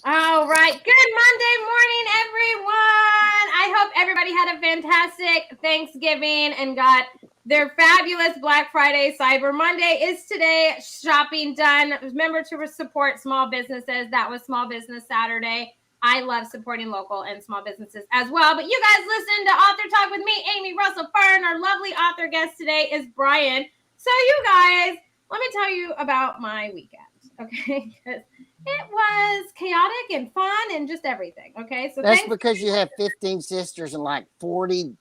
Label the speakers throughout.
Speaker 1: All right. Good Monday morning, everyone. I hope everybody had a fantastic Thanksgiving and got their fabulous Black Friday. Cyber Monday is today. Shopping done. Remember to support small businesses. That was Small Business Saturday. I love supporting local and small businesses as well. But you guys listen to Author Talk with me, Amy Russell Fern. Our lovely author guest today is Brian. So, you guys, let me tell you about my weekend, okay? It was chaotic and fun and just everything. Okay, so
Speaker 2: That's
Speaker 1: thanks.
Speaker 2: because you have 15 sisters and like 40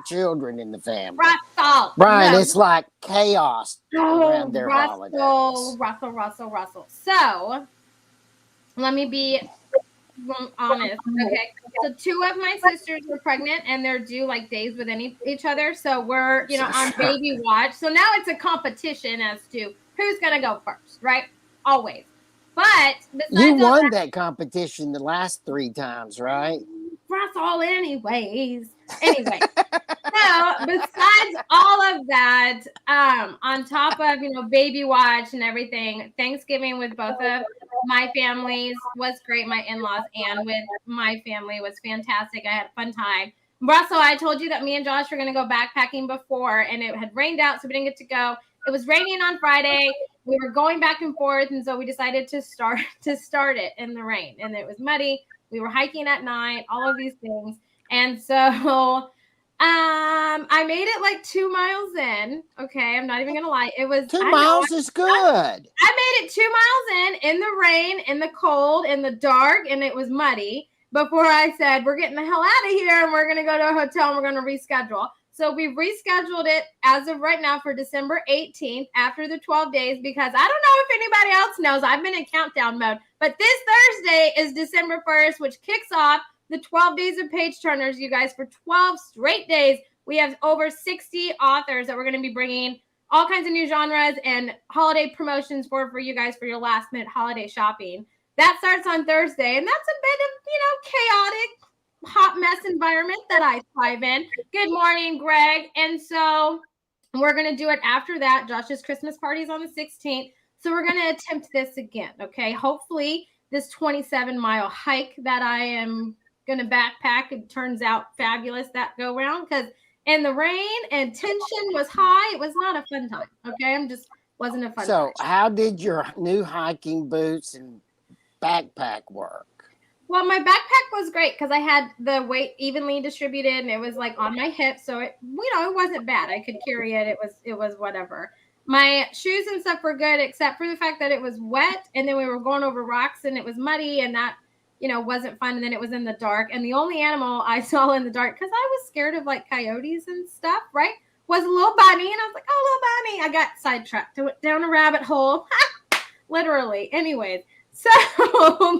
Speaker 2: children in the family.
Speaker 1: Russell,
Speaker 2: Brian,
Speaker 1: no,
Speaker 2: it's like chaos
Speaker 1: oh,
Speaker 2: around their
Speaker 1: Russell,
Speaker 2: holidays.
Speaker 1: Russell. So let me be honest. Okay, so two of my sisters were pregnant and they're due like days with each other. So we're on baby watch. So now it's a competition as to who's gonna go first, right? Always. But
Speaker 2: You
Speaker 1: besides all
Speaker 2: won that competition the last 3 times, right?
Speaker 1: Russell, anyways. Anyway, so besides all of that, on top of baby watch and everything, Thanksgiving with both of my families was great. My in-laws and with my family was fantastic. I had a fun time. Russell, I told you that me and Josh were going to go backpacking before, and it had rained out, so we didn't get to go. It was raining on Friday. We were going back and forth, and so we decided to start it in the rain, and it was muddy. We were hiking at night, all of these things, and so I made it like 2 miles in. Okay, I'm not even gonna lie. It was
Speaker 2: Two
Speaker 1: I know
Speaker 2: miles is good.
Speaker 1: I made it 2 miles in the rain, in the cold, in the dark, and it was muddy. Before I said we're getting the hell out of here and we're gonna go to a hotel and we're gonna reschedule. So we've rescheduled it as of right now for December 18th after the 12 days because I don't know if anybody else knows. I've been in countdown mode, but this Thursday is December 1st, which kicks off the 12 days of page turners, you guys, for 12 straight days. We have over 60 authors that we're going to be bringing all kinds of new genres and holiday promotions for you guys for your last minute holiday shopping. That starts on Thursday, and that's a bit of, chaotic, hot mess environment that I thrive in. Good morning, Greg. And so we're going to do it after that. Josh's Christmas party is on the 16th. So we're going to attempt this again, okay? Hopefully this 27-mile hike that I am going to backpack, it turns out fabulous that go round because in the rain and tension was high. It was not a fun time, okay? Wasn't a fun time.
Speaker 2: So, how did your new hiking boots and backpack work?
Speaker 1: Well, my backpack was great because I had the weight evenly distributed and it was like on my hip, so it wasn't bad. I could carry it. It was whatever. My shoes and stuff were good except for the fact that it was wet and then we were going over rocks and it was muddy and that wasn't fun. And then it was in the dark and the only animal I saw in the dark because I was scared of like coyotes and stuff, right? Was a little bunny and I was like, oh, little bunny. I got sidetracked. I went down a rabbit hole, literally. Anyways. So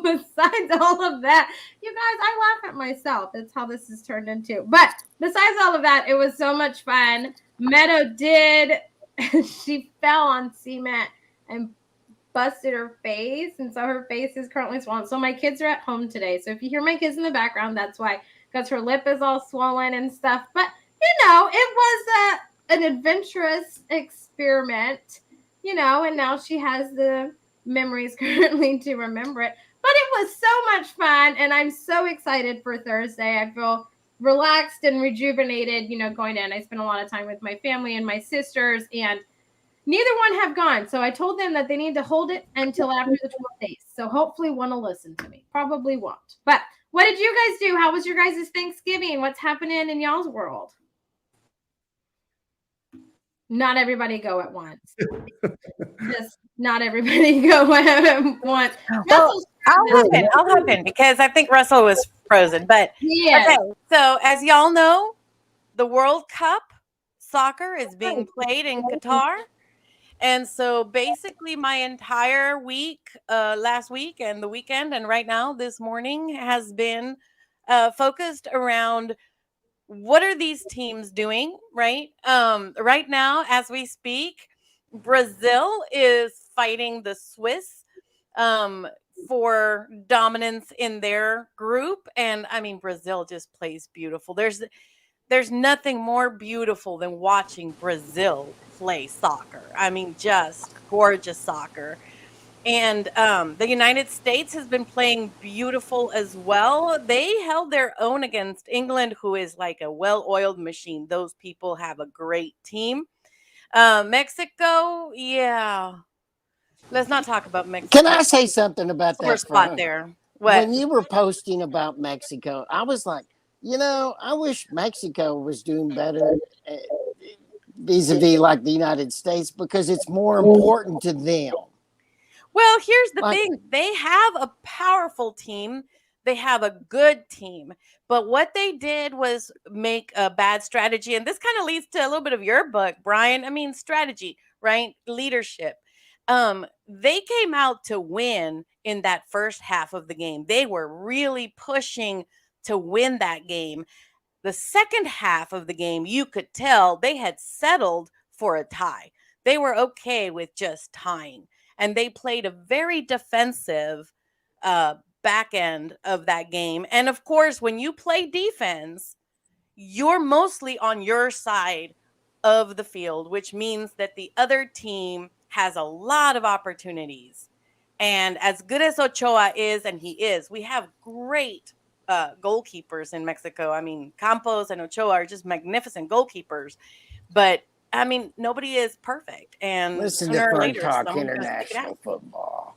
Speaker 1: besides all of that, you guys, I laugh at myself. That's how this has turned into. But besides all of that, it was so much fun. Meadow did. She fell on cement and busted her face. And so her face is currently swollen. So my kids are at home today. So if you hear my kids in the background, that's why. Because her lip is all swollen and stuff. But, it was an adventurous experiment, and now she has the memories currently to remember it. But it was so much fun, and I'm so excited for Thursday. I feel relaxed and rejuvenated, going in. I spent a lot of time with my family and my sisters, and neither one have gone. So I told them that they need to hold it until after the 12 days. So hopefully one will listen to me. Probably won't. But what did you guys do? How was your guys' Thanksgiving? What's happening in y'all's world? Not everybody go at once. Just not everybody go at once.
Speaker 3: Well, I'll hop in because I think Russell was frozen. But
Speaker 1: yeah.
Speaker 3: Okay, so as y'all know, the World Cup soccer is being played in Qatar. And so basically my entire week, last week and the weekend, and right now this morning has been focused around what are these teams doing, right? Right now, as we speak, Brazil is fighting the Swiss for dominance in their group. And I mean, Brazil just plays beautiful. There's nothing more beautiful than watching Brazil play soccer. I mean, just gorgeous soccer. And the United States has been playing beautiful as well. They held their own against England, who is like a well-oiled machine. Those people have a great team. Mexico, yeah. Let's not talk about Mexico.
Speaker 2: Can I say something about
Speaker 3: Sore
Speaker 2: that?
Speaker 3: spot there. What?
Speaker 2: When you were posting about Mexico, I was like, I wish Mexico was doing better vis-a-vis like the United States because it's more important to them.
Speaker 3: Well, here's the
Speaker 2: Like,
Speaker 3: thing. They have a powerful team. They have a good team. But what they did was make a bad strategy. And this kind of leads to a little bit of your book, Brian. I mean, strategy, right? Leadership. They came out to win in that first half of the game. They were really pushing to win that game. The second half of the game, you could tell they had settled for a tie. They were okay with just tying. And they played a very defensive back end of that game. And of course, when you play defense, you're mostly on your side of the field, which means that the other team has a lot of opportunities. And as good as Ochoa is, and he is, we have great goalkeepers in Mexico. I mean, Campos and Ochoa are just magnificent goalkeepers. But I mean, nobody is perfect. And
Speaker 2: listen to
Speaker 3: sooner or
Speaker 2: Fern
Speaker 3: later,
Speaker 2: talk
Speaker 3: someone's going to stick it
Speaker 2: international
Speaker 3: out.
Speaker 2: football.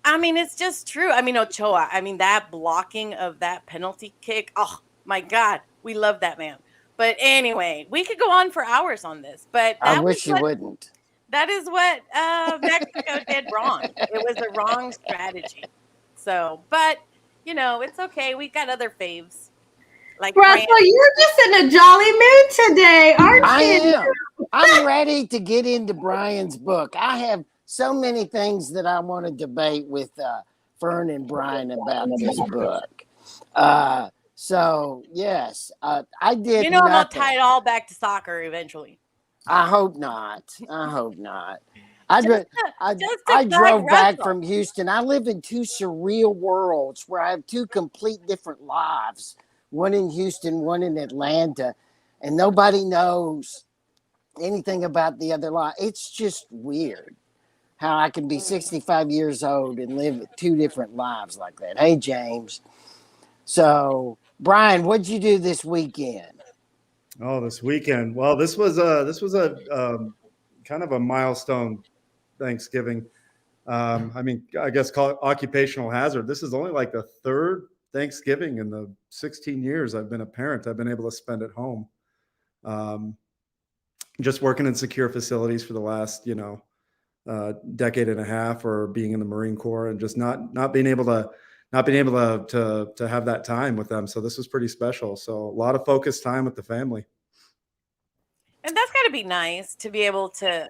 Speaker 3: I mean, it's just true. I mean, Ochoa, I mean, that blocking of that penalty kick. Oh, my God. We love that man. But anyway, we could go on for hours on this. But
Speaker 2: I wish you wouldn't.
Speaker 3: that is what Mexico did wrong. It was a wrong strategy. So, but, it's okay. We got other faves. Like
Speaker 1: Russell, you're just in a jolly mood today, aren't you?
Speaker 2: I am. I'm ready to get into Brian's book. I have so many things that I want to debate with Fern and Brian about this book. So yes, I did.
Speaker 3: I'm gonna tie it all back to soccer eventually.
Speaker 2: I hope not. I hope not. I drove back from Houston. I live in two surreal worlds where I have two complete different lives. One in Houston, one in Atlanta, and nobody knows anything about the other life. It's just weird how I can be 65 years old and live two different lives like that. Hey, James. So, Brian, what'd you do this weekend?
Speaker 4: Oh, this weekend. Well, this was a kind of a milestone Thanksgiving. I mean, I guess call it occupational hazard. This is only like the third Thanksgiving in the 16 years I've been a parent I've been able to spend at home. Just working in secure facilities for the last, decade and a half, or being in the Marine Corps, and just not being able to have that time with them. So this was pretty special. So a lot of focused time with the family.
Speaker 3: And that's got to be nice to be able to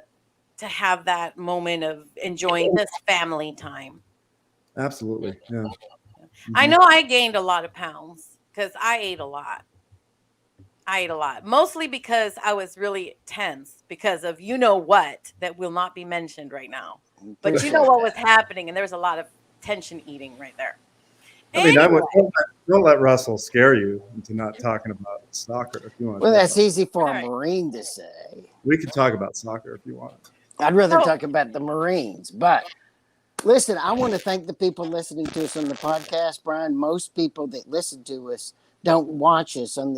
Speaker 3: have that moment of enjoying this family time.
Speaker 4: Absolutely. Yeah.
Speaker 3: I know I gained a lot of pounds because I ate a lot. Mostly because I was really tense because of what that will not be mentioned right now. But you know what was happening, and there was a lot of tension eating right there.
Speaker 4: I mean, don't let Russell scare you into not talking about soccer if you want.
Speaker 2: Well, that's easy for a Marine to say.
Speaker 4: We can talk about soccer if you want.
Speaker 2: I'd rather talk about the Marines, but listen, I want to thank the people listening to us on the podcast, Brian. Most people that listen to us don't watch us on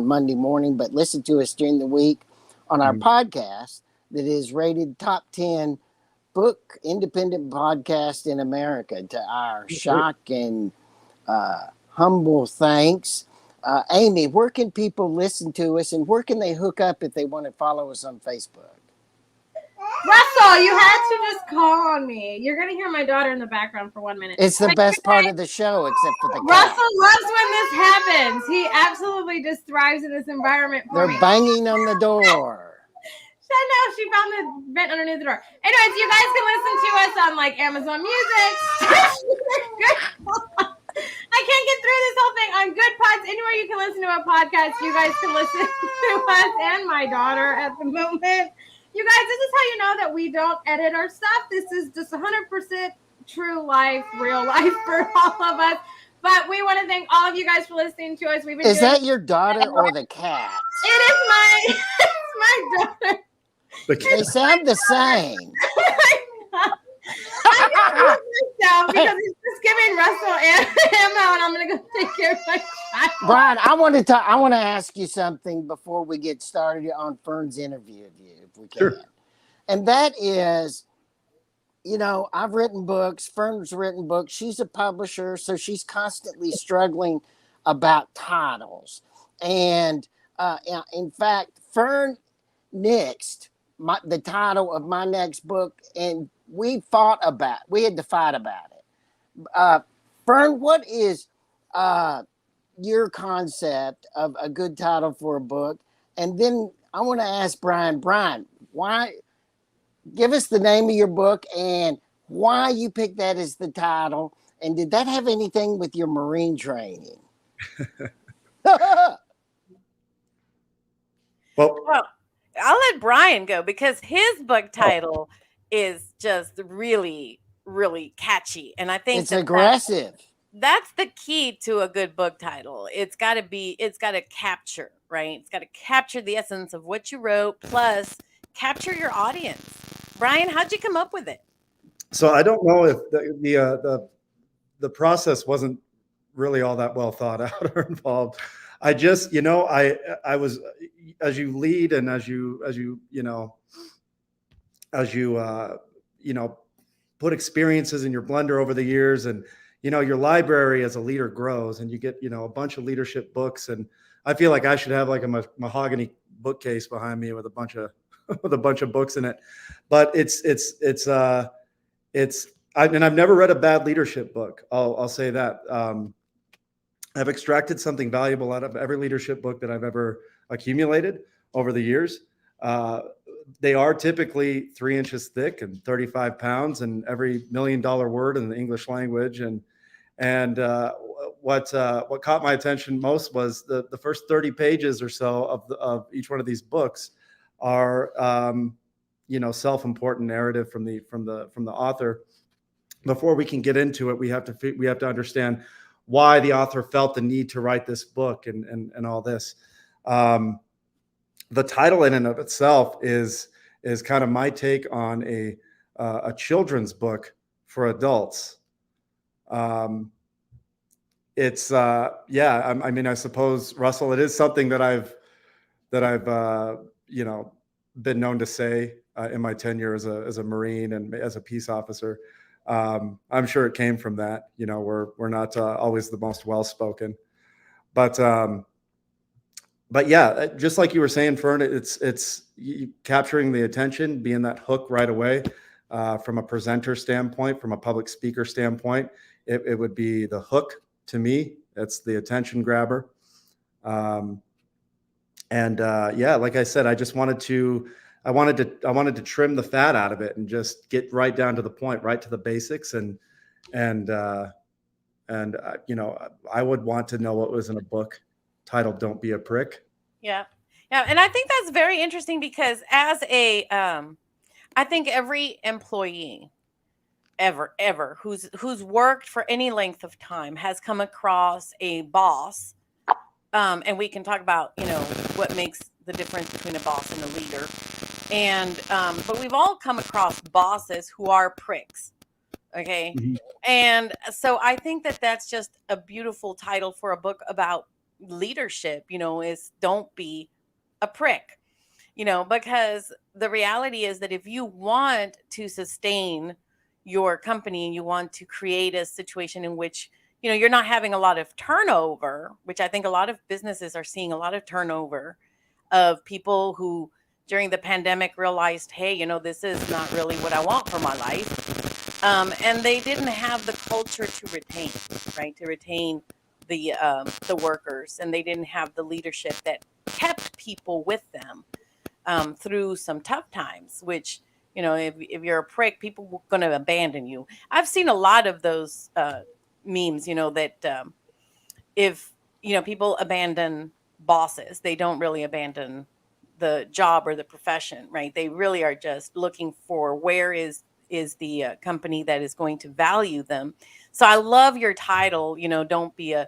Speaker 2: Monday morning, but listen to us during the week on our podcast that is rated top 10 book independent podcast in America. To our shock and humble thanks. Amy, where can people listen to us, and where can they hook up if they want to follow us on Facebook?
Speaker 1: Russell, you had to just call on me. You're going to hear my daughter in the background for 1 minute.
Speaker 2: It's the best part of the show, except for the cat.
Speaker 1: Russell loves when this happens. He absolutely just thrives in this environment for me.
Speaker 2: They're banging on the door.
Speaker 1: I know, she found the vent underneath the door. Anyways, you guys can listen to us on like Amazon Music. I can't get through this whole thing on Good Pods. Anywhere you can listen to a podcast, you guys can listen to us and my daughter at the moment. You guys, this is how you know that we don't edit our stuff. This is just 100% true life, real life for all of us. But we want to thank all of you guys for listening to us.
Speaker 2: Is that your daughter or the cat?
Speaker 1: It is my daughter.
Speaker 2: They sound the same.
Speaker 1: I'm myself because he's just giving Russell ammo, and I'm gonna go take care of my child.
Speaker 2: Brian, I want to ask you something before we get started on Fern's interview of you, if we can.
Speaker 4: Sure.
Speaker 2: And that is, I've written books. Fern's written books. She's a publisher, so she's constantly struggling about titles. And in fact, Fern nixed the title of my next book, and we had to fight about it. Fern, what is your concept of a good title for a book? And then I want to ask Brian, why? Give us the name of your book and why you picked that as the title. And did that have anything with your Marine training?
Speaker 3: Well, I'll let Brian go because his book title is just really, really catchy. And I think
Speaker 2: it's aggressive.
Speaker 3: That's the key to a good book title. It's got to capture, right? It's got to capture the essence of what you wrote, plus capture your audience. Brian, how'd you come up with it?
Speaker 4: So I don't know if the process wasn't really all that well thought out or involved. I just, I was, as you lead and as you put experiences in your blender over the years, and your library as a leader grows, and you get a bunch of leadership books, and I feel like I should have like a mahogany bookcase behind me with a bunch of books in it. But I've never read a bad leadership book. I'll say that. I've extracted something valuable out of every leadership book that I've ever accumulated over the years. They are typically 3 inches thick and 35 pounds, and every $1 million word in the English language. And what caught my attention most was the first 30 pages or so of each one of these books are self-important narrative from the author. Before we can get into it, we have to understand why the author felt the need to write this book and all this. The title in and of itself is kind of my take on a children's book for adults. It's I suppose, Russell, it is something that I've been known to say in my tenure as a Marine and as a peace officer. I'm sure it came from that. We're not always the most well-spoken, but yeah, just like you were saying, Fern, it's capturing the attention, being that hook right away. From a presenter standpoint, from a public speaker standpoint, it would be the hook to me. It's the attention grabber. Like I said, I just wanted to trim the fat out of it and just get right down to the point, right to the basics. And I would want to know what was in a book titled "Don't Be a Prick."
Speaker 3: Yeah. And I think that's very interesting because as I think every employee ever who's worked for any length of time has come across a boss. And we can talk about, what makes the difference between a boss and a leader. And, but we've all come across bosses who are pricks. Okay. Mm-hmm. And so I think that that's just a beautiful title for a book about leadership, is Don't Be a Prick, because the reality is that if you want to sustain your company and you want to create a situation in which you're not having a lot of turnover, which I think a lot of businesses are seeing a lot of turnover of people who during the pandemic realized, hey, this is not really what I want for my life. And they didn't have the culture to retain, right? To retain the workers, and they didn't have the leadership that kept people with them through some tough times, which, if you're a prick, people are going to abandon you. I've seen a lot of those memes, that if people abandon bosses, they don't really abandon the job or the profession, right? They really are just looking for where is the company that is going to value them. So I love your title, Don't Be a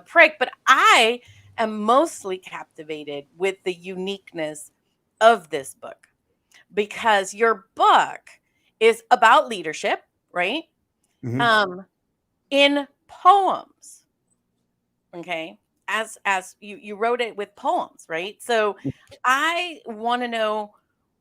Speaker 3: Prick, but I am mostly captivated with the uniqueness of this book because your book is about leadership. right?
Speaker 4: Mhm.
Speaker 3: In poems, okay, as you wrote it with poems, right? So I want to know,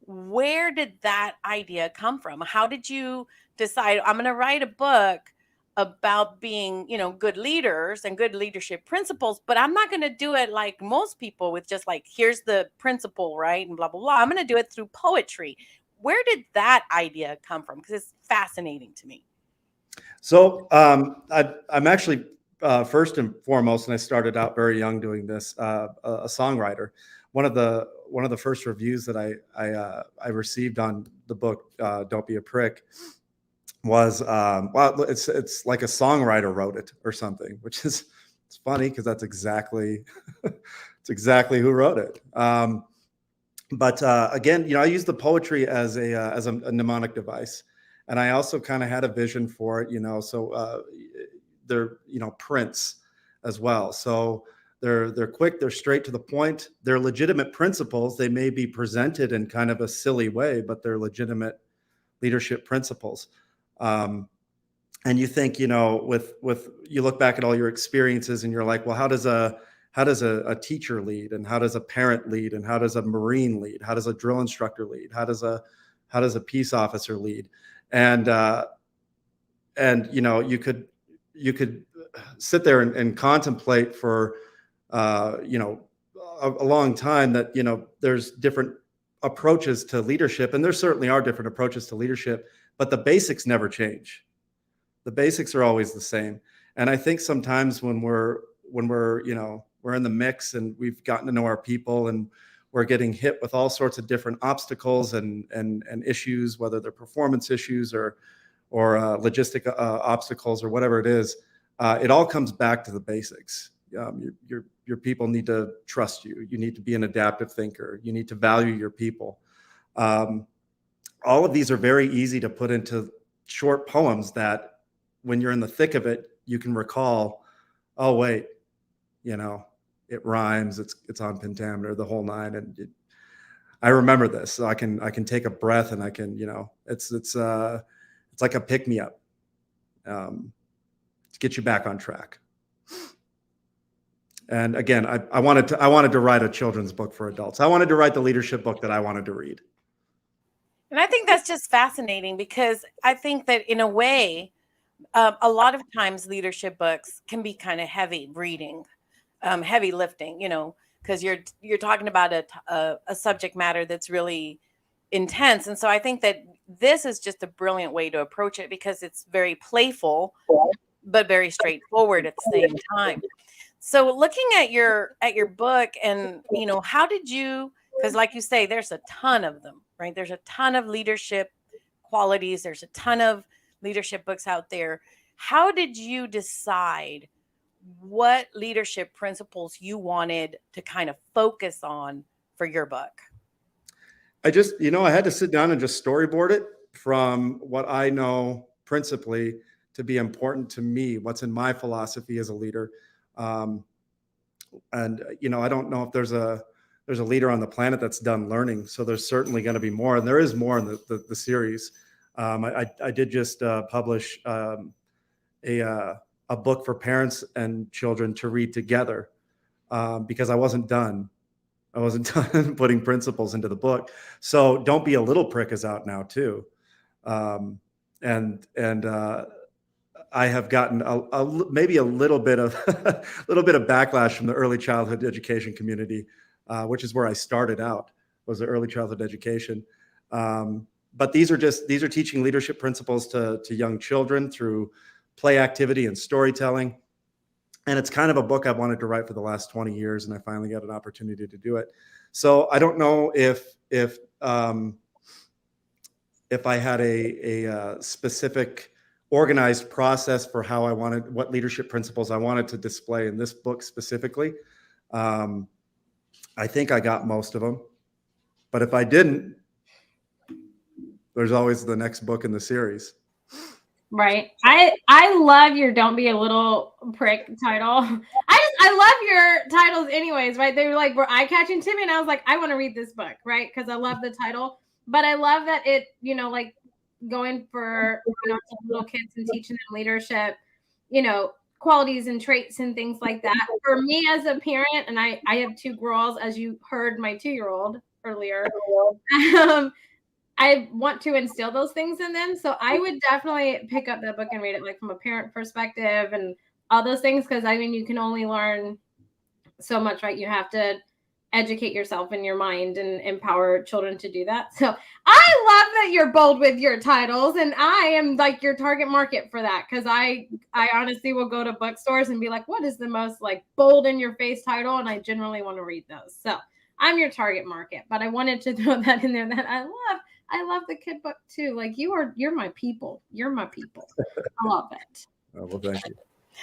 Speaker 3: where did that idea come from? How did you decide, I'm going to write a book about being, good leaders and good leadership principles, but I'm not going to do it like most people with just like, here's the principle, right, and blah blah blah. I'm going to do it through poetry. Where did that idea come from? Because it's fascinating to me.
Speaker 4: So I'm actually first and foremost, and I started out very young doing this, a songwriter. One of the first reviews that I received on the book "Don't Be a Prick" was well, it's like a songwriter wrote it or something, which is it's funny because that's exactly it's exactly who wrote it. But again, I use the poetry as a mnemonic device, and I also kind of had a vision for it, So they're prints as well. So they're quick, they're straight to the point, they're legitimate principles. They may be presented in kind of a silly way, but they're legitimate leadership principles. And you think, with you look back at all your experiences, and you're like, well, how does a teacher lead, and how does a parent lead, and how does a Marine lead, how does a drill instructor lead, how does a peace officer lead, and you could sit there and contemplate for a long time that there's different approaches to leadership, and there certainly are different approaches to leadership, but the basics never change. The basics are always the same. And I think sometimes when we're we're in the mix, and we've gotten to know our people, and we're getting hit with all sorts of different obstacles and issues, whether they're performance issues or logistic obstacles or whatever it is, it all comes back to the basics. Your people need to trust you. You need to be an adaptive thinker. You need to value your people. All of these are very easy to put into short poems that, when you're in the thick of it, you can recall, oh wait, it rhymes, it's on pentameter, the whole nine, and I remember this, so I can take a breath, and I can, it's like a pick me up, to get you back on track. And again, I wanted to write a children's book for adults. I wanted to write the leadership book that I wanted to read.
Speaker 3: And I think that's just fascinating, because I think that in a way, a lot of times leadership books can be kind of heavy reading, heavy lifting, because you're talking about a subject matter that's really intense. And so I think that this is just a brilliant way to approach it, because it's very playful, but very straightforward at the same time. So looking at your book, and how did you, because like you say, there's a ton of them, right? There's a ton of leadership qualities. There's a ton of leadership books out there. How did you decide what leadership principles you wanted to kind of focus on for your book?
Speaker 4: I just, I had to sit down and just storyboard it from what I know principally to be important to me, what's in my philosophy as a leader. And I don't know if there's a leader on the planet that's done learning. So there's certainly going to be more, and there is more in the series. I did just publish a book for parents and children to read together, because I wasn't done putting principles into the book. So Don't Be a Little Prick is out now too, and I have gotten maybe a little bit of backlash from the early childhood education community, which is where I started out, was the early childhood education. But these are teaching leadership principles to young children through play activity and storytelling. And it's kind of a book I've wanted to write for the last 20 years, and I finally got an opportunity to do it. So I don't know if I had a specific organized process for how I wanted, what leadership principles I wanted to display in this book specifically. I think I got most of them, but if I didn't, there's always the next book in the series.
Speaker 1: Right. I love your "Don't Be a Little Prick" title. I love your titles anyways, right? They were eye-catching to me, and I was like, I want to read this book, right? Because I love the title. But I love that it, going for, to little kids and teaching them leadership, qualities and traits and things like that. For me as a parent, and I have 2 girls, as you heard my 2-year-old earlier, I want to instill those things in them. So I would definitely pick up that book and read it, like from a parent perspective and all those things. Cause I mean, you can only learn so much, right? You have to educate yourself in your mind and empower children to do that. So I love that you're bold with your titles, and I am like your target market for that. Cause I honestly will go to bookstores and be like, what is the most like bold in your face title? And I generally want to read those. So I'm your target market, but I wanted to throw that in there that I love the kid book too. Like you're my people. You're my people. I love it.
Speaker 4: Oh, well, thank you.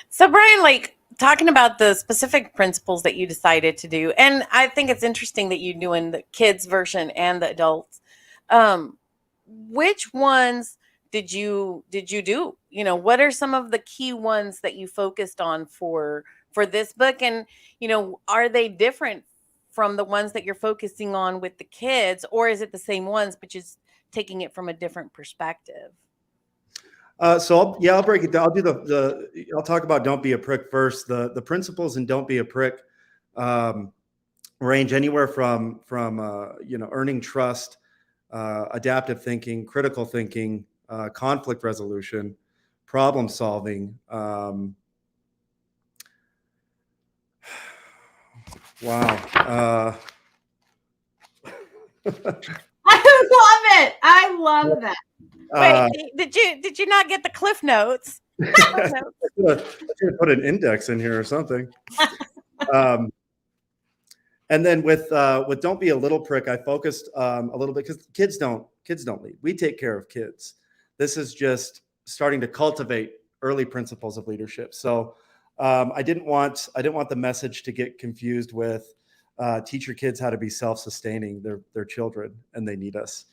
Speaker 3: So Brian, like talking about the specific principles that you decided to do, and I think it's interesting that you're doing the kids version and the adults. Which ones did you do? What are some of the key ones that you focused on for this book? And, are they different from the ones that you're focusing on with the kids, or is it the same ones, but just taking it from a different perspective?
Speaker 4: So I'll break it down. I'll do I'll talk about Don't Be a Prick first. The principles in Don't Be a Prick range anywhere from earning trust, adaptive thinking, critical thinking, conflict resolution, problem solving. Wow.
Speaker 1: I love it. I love that.
Speaker 3: Wait, did you not get the Cliff Notes?
Speaker 4: I should have put an index in here or something. And then with Don't Be a Little Prick, I focused a little bit because kids don't lead. We take care of kids. This is just starting to cultivate early principles of leadership. So I didn't want the message to get confused with teach your kids how to be self-sustaining. They're children and they need us.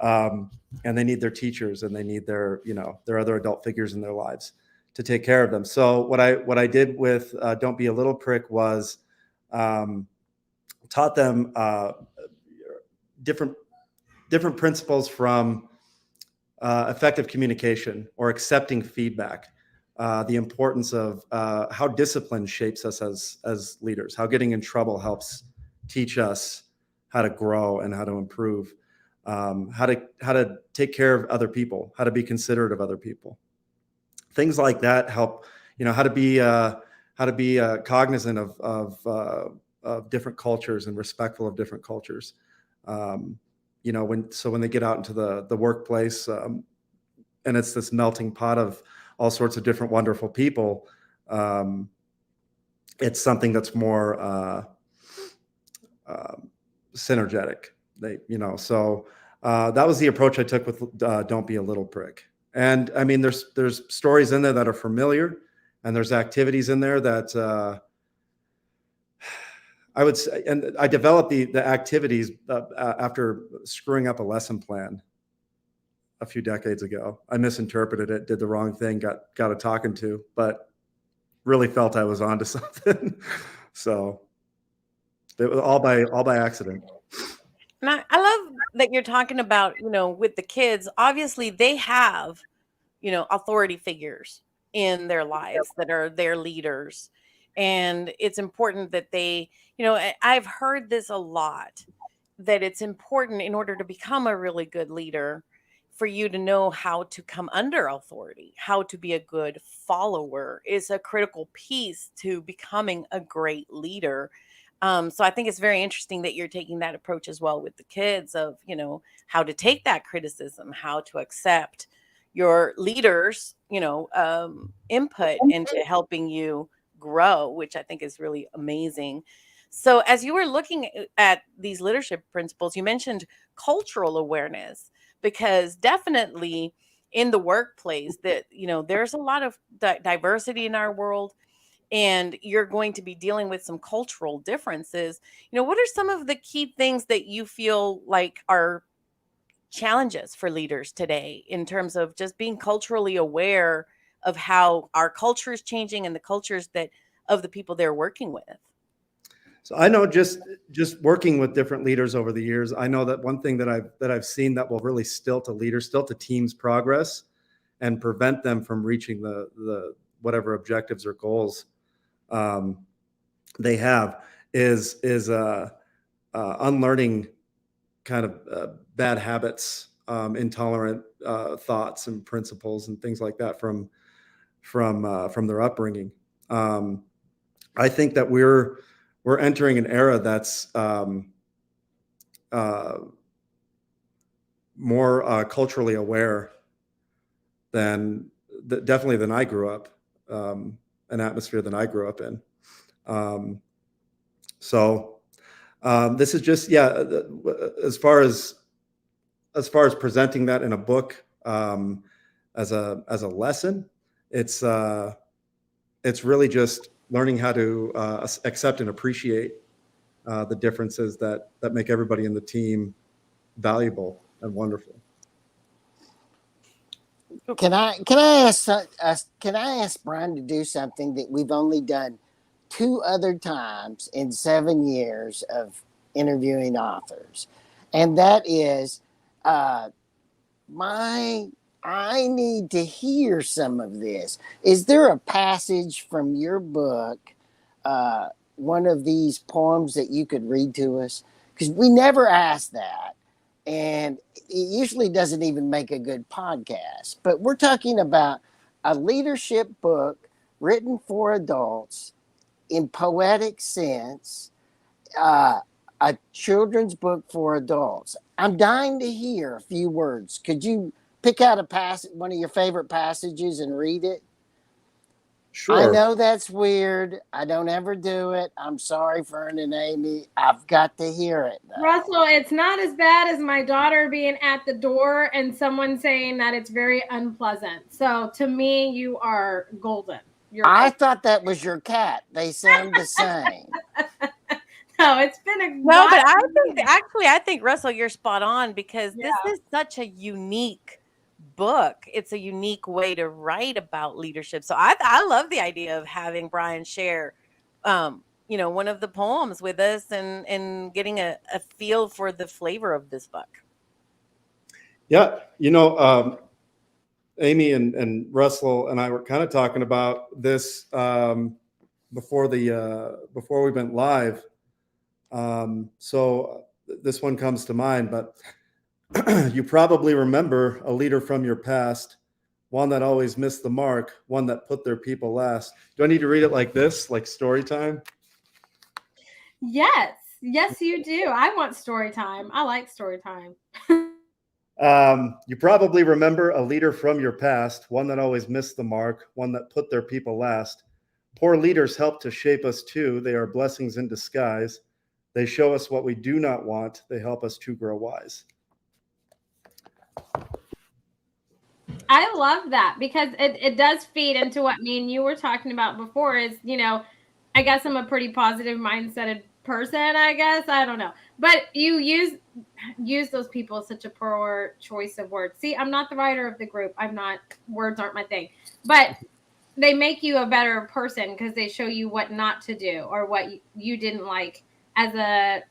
Speaker 4: And they need their teachers and they need their other adult figures in their lives to take care of them. So what I did with Don't Be a Little Prick was taught them different principles from effective communication or accepting feedback, the importance of how discipline shapes us as leaders, how getting in trouble helps teach us how to grow and how to improve. How to take care of other people, how to be considerate of other people, things like that help. How to be cognizant of different cultures and respectful of different cultures. When they get out into the workplace, and it's this melting pot of all sorts of different wonderful people. It's something that's more synergetic. That was the approach I took with Don't Be a Little Prick. And I mean, there's stories in there that are familiar, and there's activities in there that I would say, and I developed the activities after screwing up a lesson plan a few decades ago. I misinterpreted it, did the wrong thing, got a talking to, but really felt I was onto something. So it was all by accident.
Speaker 3: And I love that you're talking about, with the kids, obviously they have, authority figures in their lives that are their leaders. And it's important that they, I've heard this a lot, that it's important in order to become a really good leader for you to know how to come under authority, how to be a good follower is a critical piece to becoming a great leader. So I think it's very interesting that you're taking that approach as well with the kids of, how to take that criticism, how to accept your leaders, input into helping you grow, which I think is really amazing. So as you were looking at these leadership principles, you mentioned cultural awareness, because definitely in the workplace that, there's a lot of diversity in our world, and you're going to be dealing with some cultural differences. What are some of the key things that you feel like are challenges for leaders today in terms of just being culturally aware of how our culture is changing and the cultures of the people they're working with?
Speaker 4: So I know just working with different leaders over the years, I know that one thing that I've seen that will really stilt a team's progress and prevent them from reaching the whatever objectives or goals they have is unlearning kind of bad habits, intolerant thoughts and principles and things like that from their upbringing. I think that we're entering an era that's more culturally aware definitely than I grew up, an atmosphere than I grew up in. This is just, as far as presenting that in a book as a lesson, it's really just learning how to accept and appreciate the differences that make everybody in the team valuable and wonderful.
Speaker 2: Can I ask Brian to do something that we've only done 2 other times in 7 years of interviewing authors, and that is, I need to hear some of this. Is there a passage from your book, one of these poems that you could read to us? Because we never ask that, and it usually doesn't even make a good podcast. But we're talking about a leadership book written for adults in poetic sense, a children's book for adults. I'm dying to hear a few words. Could you pick out one of your favorite passages and read it?
Speaker 4: Sure.
Speaker 2: I know that's weird. I don't ever do it. I'm sorry, Fern and Amy. I've got to hear it, though.
Speaker 1: Russell, it's not as bad as my daughter being at the door and someone saying that it's very unpleasant. So to me, you are golden.
Speaker 2: I thought that was your cat. They sound the same.
Speaker 1: No, it's been a
Speaker 3: no, but I think Russell, you're spot on, because this is such a unique book. It's a unique way to write about leadership. So I love the idea of having Brian share, one of the poems with us and getting a feel for the flavor of this book.
Speaker 4: Yeah, Amy and Russell and I were kind of talking about this before we went live. So this one comes to mind, but you probably remember a leader from your past, one that always missed the mark, one that put their people last. Do I need to read it like this, like story time?
Speaker 1: Yes, you do. I want story time. I like story time.
Speaker 4: You probably remember a leader from your past, one that always missed the mark, one that put their people last. Poor leaders help to shape us too. They are blessings in disguise. They show us what we do not want. They help us to grow wise.
Speaker 1: I love that, because it does feed into what me and you were talking about before is, I guess I'm a pretty positive mindseted person, I guess. I don't know. But you use those people as such a poor choice of words. See, I'm not the writer of the group. Words aren't my thing. But they make you a better person because they show you what not to do or what you didn't like as a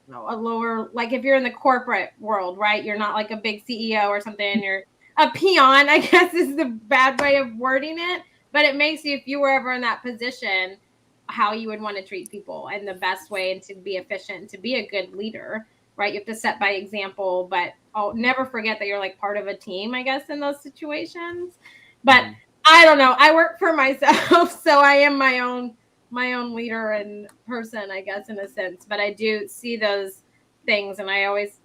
Speaker 1: lower, like if you're in the corporate world, right? You're not like a big CEO or something, and you're a peon, I guess is the bad way of wording it. But it makes you, if you were ever in that position, how you would want to treat people and the best way and to be efficient and to be a good leader, right? You have to set by example, but I'll never forget that you're like part of a team, I guess, in those situations. But I don't know. I work for myself, so I am my own leader and person, I guess, in a sense. But I do see those things, and I always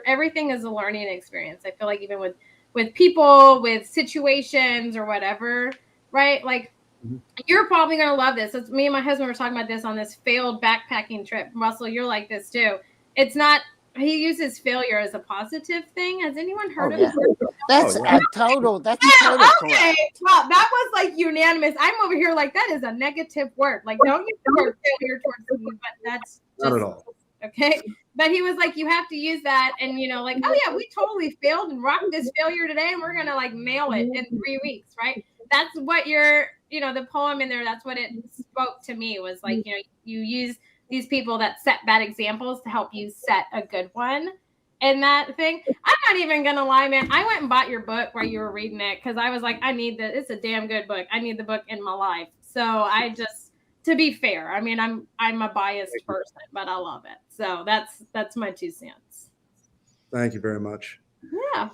Speaker 1: everything is a learning experience. I feel like even with people, with situations or whatever, right? Like you're probably going to love this. It's, me and my husband were talking about this on this failed backpacking trip. Russell, you're like this too. It's not, he uses failure as a positive thing. Has anyone heard of it?
Speaker 2: That's a total correct.
Speaker 1: Well, that was like unanimous. I'm over here like, that is a negative word. Like, don't use the word failure towards me, but that's just,
Speaker 4: not at all.
Speaker 1: Okay. But he was like, you have to use that. And, like, oh yeah, we totally failed and rocked this failure today. And we're going to like nail it in 3 weeks. Right. That's what the poem in there, that's what it spoke to me was like, you use these people that set bad examples to help you set a good one. And that thing, I'm not even gonna lie, man. I went and bought your book while you were reading it because I was like, I need this. It's a damn good book. I need the book in my life. So I just, to be fair, I mean, I'm a biased person, but I love it. So that's my 2 cents.
Speaker 4: Thank you very much.
Speaker 1: Yeah.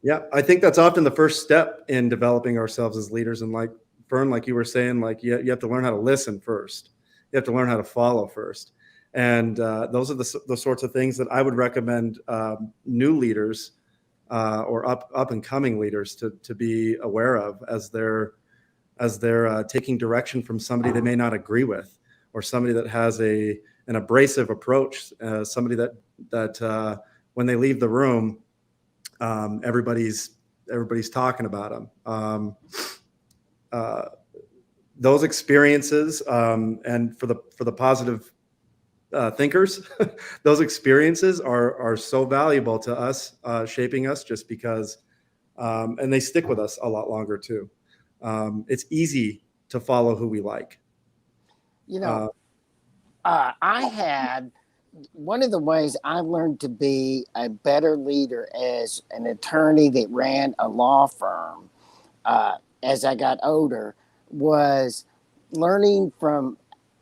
Speaker 4: Yeah, I think that's often the first step in developing ourselves as leaders. And like Fern, like you were saying, like you have to learn how to listen first. You have to learn how to follow first. And those are the sorts of things that I would recommend new leaders or up and coming leaders to be aware of as they're taking direction from somebody they may not agree with, or somebody that has an abrasive approach, somebody that when they leave the room, everybody's talking about them. Those experiences, and for the positive thinkers, those experiences are so valuable to us, shaping us just because, and they stick with us a lot longer too. It's easy to follow who we like.
Speaker 2: I had one of the ways I learned to be a better leader as an attorney that ran a law firm as I got older was learning from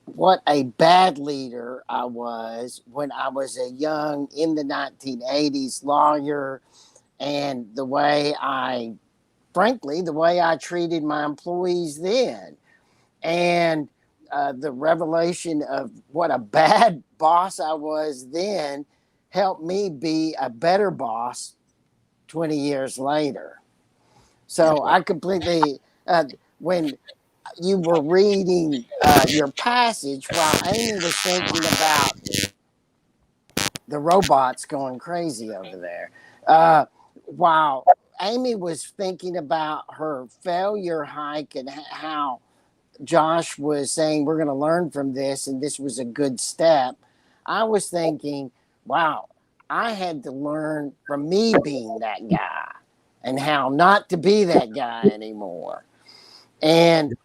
Speaker 2: what a bad leader I was when I was a young, in the 1980s lawyer, and the way I treated my employees then. And the revelation of what a bad boss I was then helped me be a better boss 20 years later. So I completely, when you were reading your passage while Amy was thinking about the robots going crazy over there, while Amy was thinking about her failure hike and how Josh was saying we're going to learn from this and this was a good step, I was thinking, wow, I had to learn from me being that guy and how not to be that guy anymore. And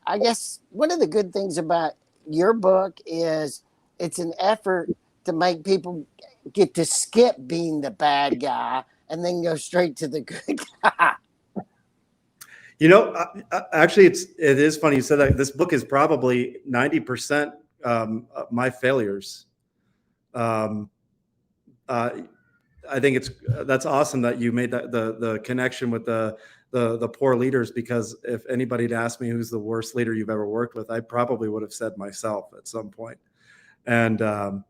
Speaker 2: I guess one of the good things about your book is it's an effort to make people get to skip being the bad guy and then go straight to the good guy.
Speaker 4: Actually, it is funny you said that. This book is probably 90% my failures. I think that's awesome that you made that the connection with the poor leaders, because if anybody had asked me who's the worst leader you've ever worked with, I probably would have said myself at some point. And the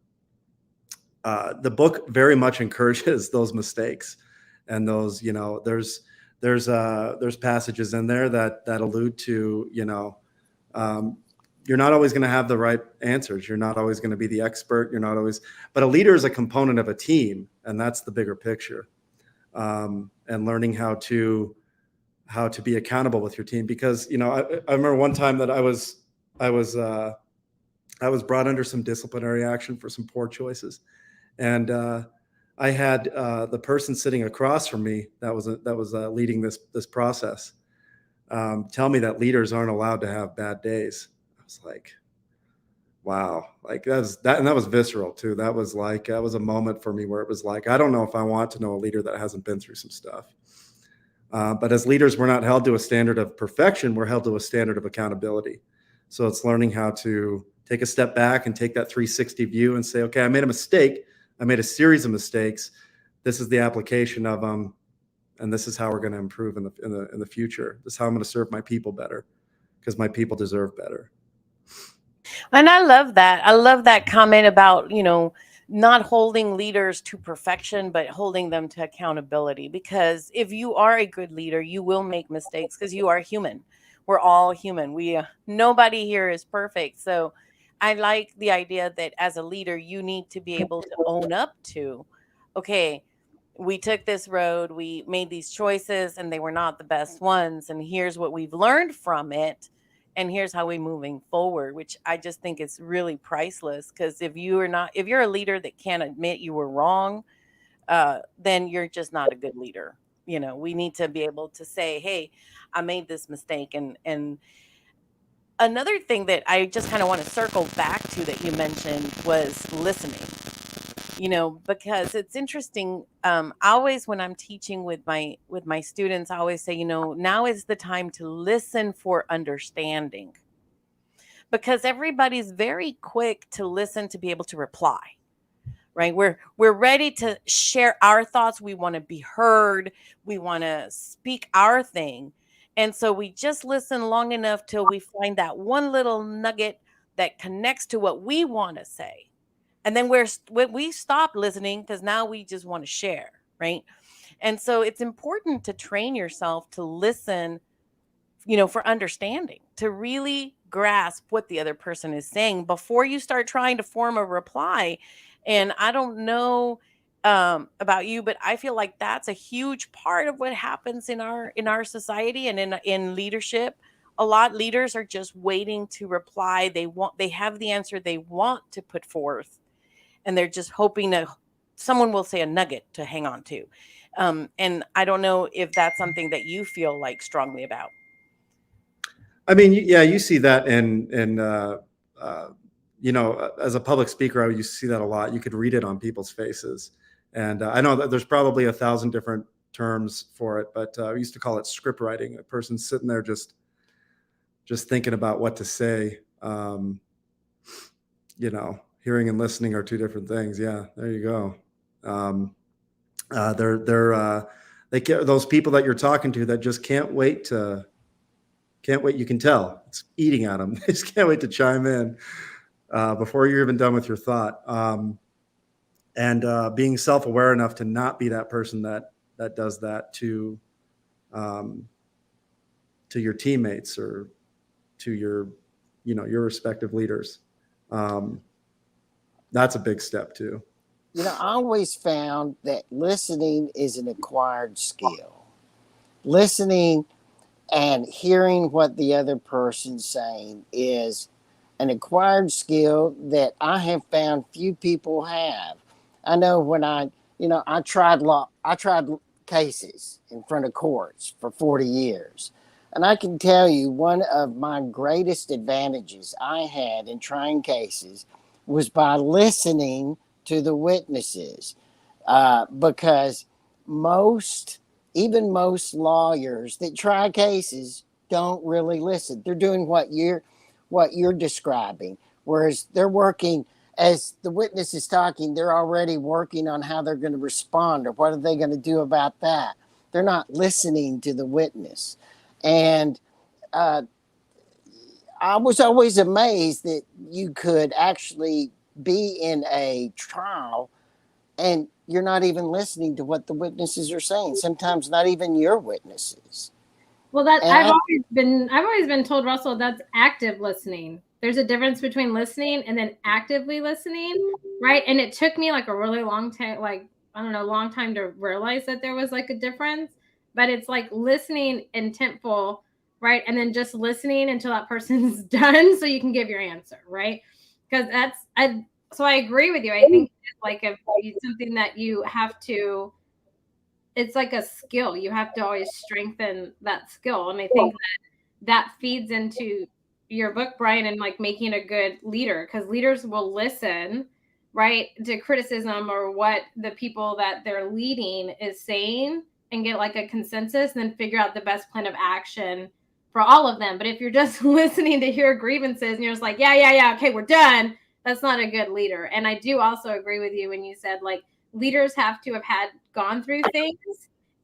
Speaker 4: book very much encourages those mistakes, and those, there's passages in there that allude to, you're not always going to have the right answers. You're not always going to be the expert. You're not always, but a leader is a component of a team, and that's the bigger picture. And learning how to be accountable with your team, because I remember one time that I was brought under some disciplinary action for some poor choices, and I had the person sitting across from me that was leading this process tell me that leaders aren't allowed to have bad days. I was like, wow, like that was visceral too. That was a moment for me where it was like, I don't know if I want to know a leader that hasn't been through some stuff. But as leaders, we're not held to a standard of perfection. We're held to a standard of accountability. So it's learning how to take a step back and take that 360 view and say, okay, I made a mistake. I made a series of mistakes. This is the application of them, and this is how we're going to improve in the future. This is how I'm going to serve my people better, because my people deserve better.
Speaker 3: And I love that. I love that comment about, not holding leaders to perfection, but holding them to accountability. Because if you are a good leader, you will make mistakes, because you are human. We're all human. Nobody here is perfect. So I like the idea that as a leader, you need to be able to own up to, okay, we took this road, we made these choices, and they were not the best ones. And here's what we've learned from it. And here's how we're moving forward, which I just think is really priceless. Because if you're a leader that can't admit you were wrong, then you're just not a good leader. We need to be able to say, hey, I made this mistake. And another thing that I just kind of want to circle back to that you mentioned was listening. Because it's interesting. Always when I'm teaching with my students, I always say, now is the time to listen for understanding, because everybody's very quick to listen to be able to reply. Right? We're ready to share our thoughts. We want to be heard. We want to speak our thing. And so we just listen long enough till we find that one little nugget that connects to what we want to say. And then we stop listening because now we just want to share, right? And so it's important to train yourself to listen, for understanding, to really grasp what the other person is saying before you start trying to form a reply. And I don't know about you, but I feel like that's a huge part of what happens in our society and in leadership. A lot leaders are just waiting to reply. They have the answer they want to put forth, and they're just hoping that someone will say a nugget to hang on to. And I don't know if that's something that you feel like strongly about.
Speaker 4: I mean, yeah, you see that as a public speaker, you see that a lot. You could read it on people's faces. And I know that there's probably 1,000 different terms for it, but we used to call it script writing. A person sitting there just thinking about what to say. Hearing and listening are two different things. Yeah, there you go. Those people that you're talking to that just can't wait. You can tell it's eating at them. They just can't wait to chime in before you're even done with your thought. And being self-aware enough to not be that person that does that to your teammates or to your respective leaders. That's a big step too.
Speaker 2: I always found that listening is an acquired skill. Listening and hearing what the other person's saying is an acquired skill that I have found few people have. I know when I tried cases in front of courts for 40 years. And I can tell you one of my greatest advantages I had in trying cases was by listening to the witnesses, because even most lawyers that try cases don't really listen. They're doing what you're describing, whereas they're working as the witness is talking. They're already working on how they're going to respond or what are they going to do about that. They're not listening to the witness. And I was always amazed that you could actually be in a trial and you're not even listening to what the witnesses are saying. Sometimes not even your witnesses.
Speaker 1: Well, I've always been told, Russell, that's active listening. There's a difference between listening and then actively listening, right? And it took me like a really long time, long time to realize that there was like a difference. But it's like listening intentful, right? And then just listening until that person's done so you can give your answer, right? Because so I agree with you. I think it's like it's something that you have to, it's like a skill. You have to always strengthen that skill. And I think that feeds into your book, Brian, and like making a good leader, because leaders will listen, right, to criticism or what the people that they're leading is saying and get like a consensus and then figure out the best plan of action for all of them. But if you're just listening to hear grievances and you're just like, yeah, okay, we're done, that's not a good leader. And I do also agree with you when you said like leaders have to have gone through things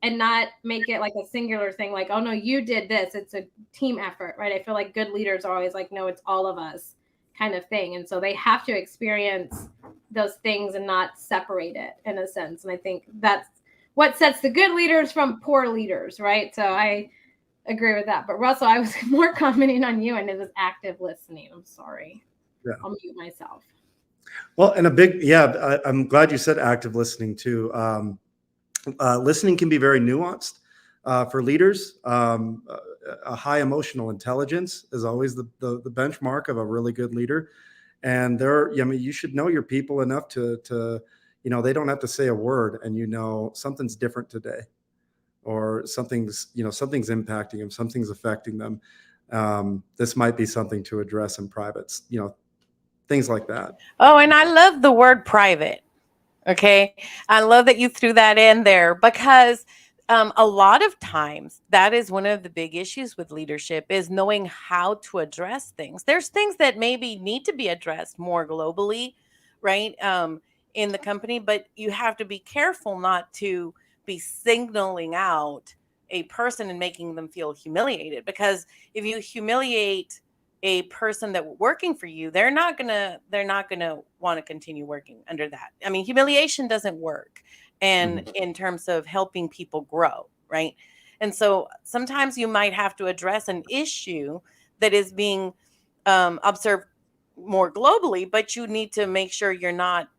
Speaker 1: and not make it like a singular thing, like, oh no, you did this. It's a team effort, right? I feel like good leaders are always like, no, it's all of us kind of thing. And so they have to experience those things and not separate it in a sense. And I think that's what sets the good leaders from poor leaders, right? So I agree with that. But Russell, I was more commenting on you, and it was active listening. I'm sorry. Yeah. I'll mute myself.
Speaker 4: Well, and I'm glad you said active listening too. Listening can be very nuanced for leaders. A high emotional intelligence is always the benchmark of a really good leader. And you should know your people enough to they don't have to say a word, and something's different today, or something's impacting them, something's affecting them. this might be something to address in private, things like that.
Speaker 3: Oh, and I love the word private. Okay. I love that you threw that in there because a lot of times that is one of the big issues with leadership is knowing how to address things. There's things that maybe need to be addressed more globally, right? In the company, but you have to be careful not to be signaling out a person and making them feel humiliated, because if you humiliate a person that working for you, they're not gonna want to continue working under that. I mean, humiliation doesn't work, and in terms of helping people grow, right? And so sometimes you might have to address an issue that is being observed more globally, but you need to make sure you're not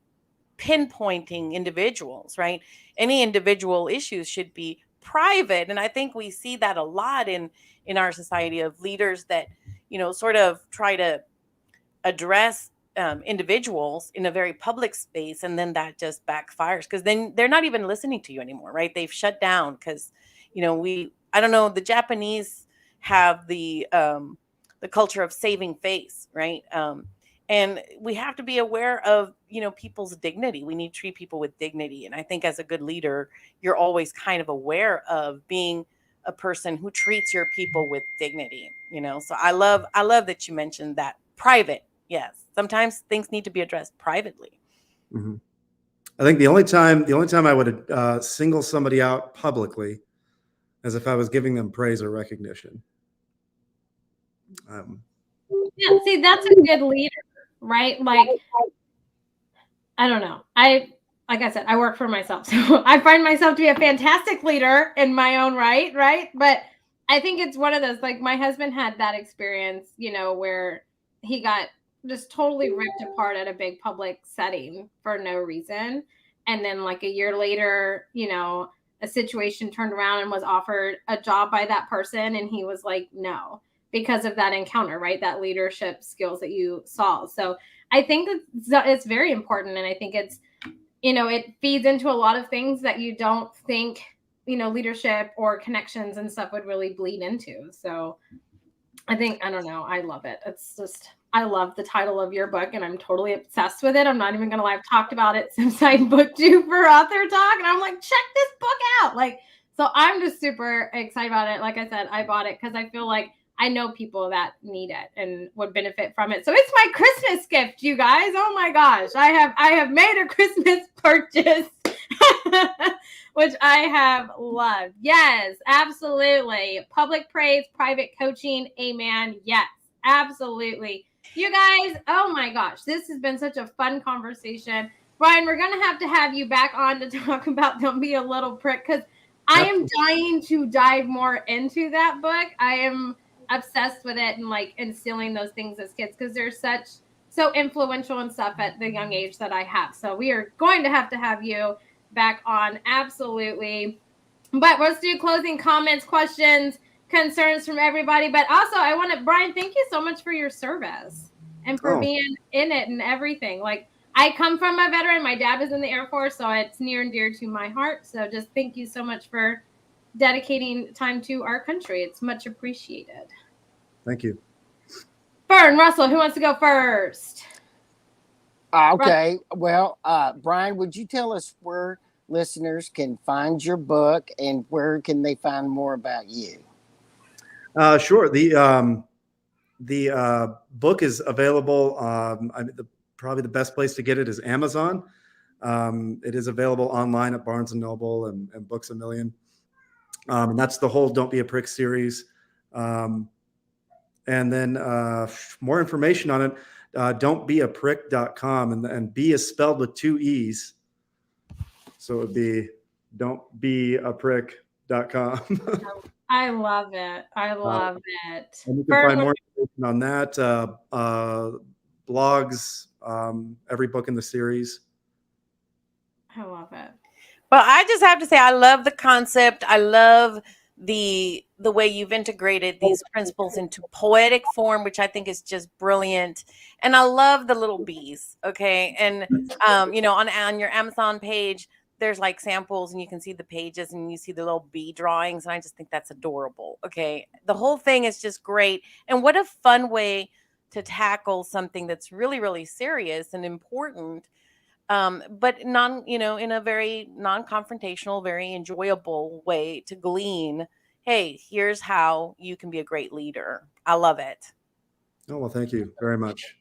Speaker 3: pinpointing individuals, right? Any individual issues should be private, and I think we see that a lot in our society of leaders that sort of try to address individuals in a very public space, and then that just backfires because then they're not even listening to you anymore, right? They've shut down because I don't know, the Japanese have the culture of saving face, right? And we have to be aware of people's dignity. We need to treat people with dignity, and I think as a good leader, you're always kind of aware of being a person who treats your people with dignity. So I love that you mentioned that private. Yes, sometimes things need to be addressed privately.
Speaker 4: Mm-hmm. I think the only time I would single somebody out publicly is if I was giving them praise or recognition.
Speaker 1: Yeah, see, that's a good leader, right? Like, I don't know. Like I said, I work for myself, so I find myself to be a fantastic leader in my own right? But I think it's one of those, like, my husband had that experience, where he got just totally ripped apart at a big public setting for no reason. And then like a year later, a situation turned around and was offered a job by that person. And he was like, no, because of that encounter, right? That leadership skills that you saw. So I think it's very important. And I think it's, it feeds into a lot of things that you don't think, leadership or connections and stuff would really bleed into. So I don't know. I love it. It's just, I love the title of your book and I'm totally obsessed with it. I'm not even going to lie. I've talked about it since I booked you for Author Talk. And I'm like, check this book out. Like, so I'm just super excited about it. Like I said, I bought it because I feel like I know people that need it and would benefit from it. So it's my Christmas gift, you guys. Oh my gosh. I have made a Christmas purchase, which I have loved. Yes, absolutely. Public praise, private coaching. Amen. Yes, absolutely. You guys, oh my gosh, this has been such a fun conversation. Brian, we're going to have you back on to talk about Don't Be a Little Prick, because I am dying to dive more into that book. I am obsessed with it and like instilling those things as kids because they're so influential and stuff at the young age that I have. So we are going to have you back on. Absolutely. But let's do closing comments, questions, concerns from everybody. But also Brian, thank you so much for your service and for being in it and everything. Like, I come from a veteran. My dad was in the Air Force, so it's near and dear to my heart. So just thank you so much for dedicating time to our country. It's much appreciated.
Speaker 4: Thank you.
Speaker 1: Fern, Russell, who wants to go first?
Speaker 2: Okay. Well, Brian, would you tell us where listeners can find your book and where can they find more about you?
Speaker 4: Sure. The book is available. Probably the best place to get it is Amazon. It is available online at Barnes & Noble and Books A Million. And that's the whole Don't Be a Prick series. And then more information on it, don'tbeaprick.com. And B is spelled with 2 E's. So it would be don'tbeaprick.com.
Speaker 1: I love it. I love it.
Speaker 4: And you can find more information on that, blogs, every book in the series.
Speaker 1: I love it.
Speaker 3: Well, I just have to say, I love the concept. I love the way you've integrated these principles into poetic form, which I think is just brilliant. And I love the little bees. Okay. And, on your Amazon page, there's like samples and you can see the pages and you see the little bee drawings. And I just think that's adorable. Okay. The whole thing is just great. And what a fun way to tackle something that's really, really serious and important. But in a very non-confrontational, very enjoyable way to glean, hey, here's how you can be a great leader. I love it.
Speaker 4: Oh, well, thank you very much.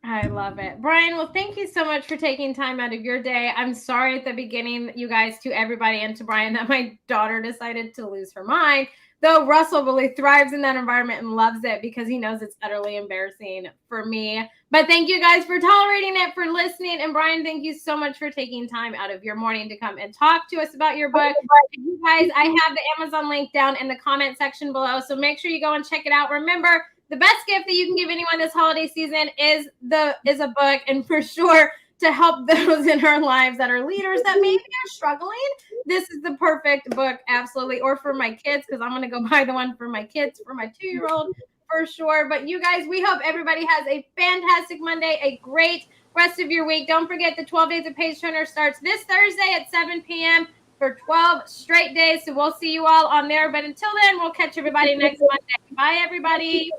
Speaker 1: I love it. Brian, well, thank you so much for taking time out of your day. I'm sorry at the beginning, you guys, to everybody and to Brian, that my daughter decided to lose her mind. Though Russell really thrives in that environment and loves it because he knows it's utterly embarrassing for me. But thank you guys for tolerating it, for listening. And Brian, thank you so much for taking time out of your morning to come and talk to us about your book. You guys, I have the Amazon link down in the comment section below. So make sure you go and check it out. Remember, the best gift that you can give anyone this holiday season is a book, and for sure to help those in our lives that are leaders that maybe are struggling. This is the perfect book, absolutely. Or for my kids, because I'm going to go buy the one for my kids, for my 2-year-old for sure. But you guys, we hope everybody has a fantastic Monday, a great rest of your week. Don't forget the 12 Days of Page Turner starts this Thursday at 7 p.m. for 12 straight days. So we'll see you all on there. But until then, we'll catch everybody next Monday. Bye, everybody.